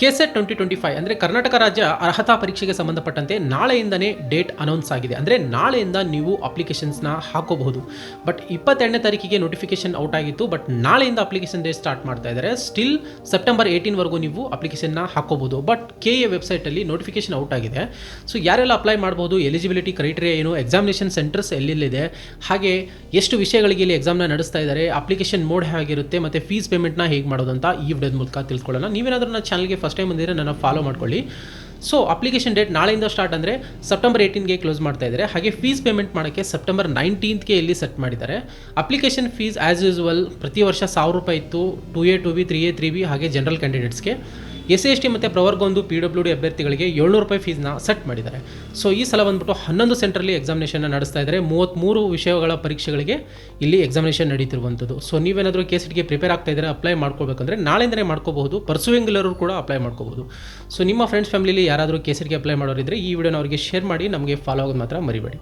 KSET 2025 ಅಂದರೆ ಕರ್ನಾಟಕ ರಾಜ್ಯ ಅರ್ಹತಾ ಪರೀಕ್ಷೆಗೆ ಸಂಬಂಧಪಟ್ಟಂತೆ ನಾಳೆಯಿಂದನೇ ಡೇಟ್ ಅನೌನ್ಸ್ ಆಗಿದೆ. ಅಂದರೆ ನಾಳೆಯಿಂದ ನೀವು ಅಪ್ಲಿಕೇಶನ್ಸ್ನ ಹಾಕೋಬಹುದು. ಬಟ್ 22ನೇ ತಾರೀಕಿಗೆ ನೋಟಿಫಿಕೇಶನ್ ಔಟ್ ಆಗಿತ್ತು. ಬಟ್ ನಾಳೆಯಿಂದ ಅಪ್ಲಿಕೇಶನ್ ಡೇಟ್ ಸ್ಟಾರ್ಟ್ ಮಾಡ್ತಾ ಇದ್ದಾರೆ. ಸ್ಟಿಲ್ ಸೆಪ್ಟೆಂಬರ್ 18ವರೆಗೂ ನೀವು ಅಪ್ಲಿಕೇಶನ್ನ ಹಾಕೋಬಹುದು. ಬಟ್ KA ವೆಬ್ಸೈಟಲ್ಲಿ ನೋಟಿಫಿಕೇಶನ್ ಔಟ್ ಆಗಿದೆ. ಸೊ ಯಾರೆಲ್ಲ ಅಪ್ಲೈ ಮಾಡ್ಬೋದು, ಎಲಿಜಿಬಿಲಿಟಿ ಕ್ರೈಟೀರಿಯಾ ಏನು, ಎಕ್ಸಾಮಿನೇಷನ್ ಸೆಂಟರ್ಸ್ ಎಲ್ಲೆಲ್ಲಿದೆ, ಹಾಗೆ ಎಷ್ಟು ವಿಷಯಗಳಿಗೆ ಇಲ್ಲಿ ಎಕ್ಸಾಮ್ನ ನಡೆಸ್ತಾ ಇದ್ದಾರೆ, ಅಪ್ಲಿಕೇಶನ್ ಮೋಡ್ ಹೇಗಿರುತ್ತೆ ಮತ್ತು ಫೀಸ್ ಪೇಮೆಂಟ್ನ ಹೇಗೆ ಮಾಡೋದು ಅಂತ ಈ ವಿಡಿಯೋದ ಮೂಲಕ ತಿಳ್ಕೊಳ್ಳೋಣ. ನೀವೇನಾದರೂ ನನ್ನ ಚಾನಲ್ಗೆ ಫಸ್ಟ್ ಟೈಮ್ ಬಂದಿದ್ರೆ ನನ್ನ ಫಾಲೋ ಮಾಡ್ಕೊಳ್ಳಿ. ಸೊ ಅಪ್ಲಿಕೇಶನ್ ಡೇಟ್ ನಾಳೆಯಿಂದ ಸ್ಟಾರ್ಟ್ ಅಂದರೆ ಸೆಪ್ಟೆಂಬರ್ 18ಗೆ ಕ್ಲೋಸ್ ಮಾಡ್ತಾ ಇದ್ದಾರೆ. ಹಾಗೆ ಫೀಸ್ ಪೇಮೆಂಟ್ ಮಾಡೋಕ್ಕೆ ಸೆಪ್ಟೆಂಬರ್ 19ಗೆ ಇಲ್ಲಿ ಸೆಟ್ ಮಾಡಿದ್ದಾರೆ. ಅಪ್ಲಿಕೇಶನ್ ಫೀಸ್ ಆ್ಯಸ್ ಯೂಸ್ವಲ್ ಪ್ರತಿ ವರ್ಷ 1000 ರೂಪಾಯಿ ಇತ್ತು. 2A 2B 3A 3B ಹಾಗೆ ಜನರಲ್ ಕ್ಯಾಂಡಿಡೇಟ್ಸ್ಗೆ. SC/ST ಮತ್ತು ಪ್ರವರ್ಗ 1 PWD ಅಭ್ಯರ್ಥಿಗಳಿಗೆ 700 ರೂಪಾಯಿ ಫೀಸ್ನ ಸೆಟ್ ಮಾಡಿದ್ದಾರೆ. ಸೊ ಈ ಸಲ ಬಂದ್ಬಿಟ್ಟು 11 ಸೆಂಟ್ರಲ್ಲಿ ಎಕ್ಸಾಮಿನೇಷನ್ನ ನಡೆಸ್ತಾ ಇದ್ದಾರೆ. 33 ವಿಷಯಗಳ ಪರೀಕ್ಷೆಗಳಿಗೆ ಇಲ್ಲಿ ಎಕ್ಸಾಮಿನೇಷನ್ ನಡೀತಿರುವಂಥದ್ದು. ಸೊ ನೀವೇನಾದರೂ KCETಗೆ ಪ್ರಿಪೇರ್ ಆಗ್ತಾ ಇದ್ದಾರೆ, ಅಪ್ಲೈ ಮಾಡ್ಕೋಬೇಕಂದ್ರೆ ನಾಳೆಯಿಂದಲೇ ಮಾಡ್ಕೋಬಹುದು. ಪರ್ಸುವಿಂಗ್ ಎಲ್ಲರೂ ಕೂಡ ಅಪ್ಲೈ ಮಾಡ್ಕೋಬಹುದು. ಸೊ ನಿಮ್ಮ ಫ್ರೆಂಡ್ಸ್ ಫ್ಯಾಮಿಲಿಲಿ ಯಾರಾದರೂ KCETಗೆ ಅಪ್ಲೈ ಮಾಡೋರಿದ್ರೆ ಈ ವಿಡಿಯೋನ ಅವರಿಗೆ ಶೇರ್ ಮಾಡಿ, ನಮಗೆ ಫಾಲೋ ಆಗೋದು ಮಾತ್ರ ಮರಿಬೇಡಿ.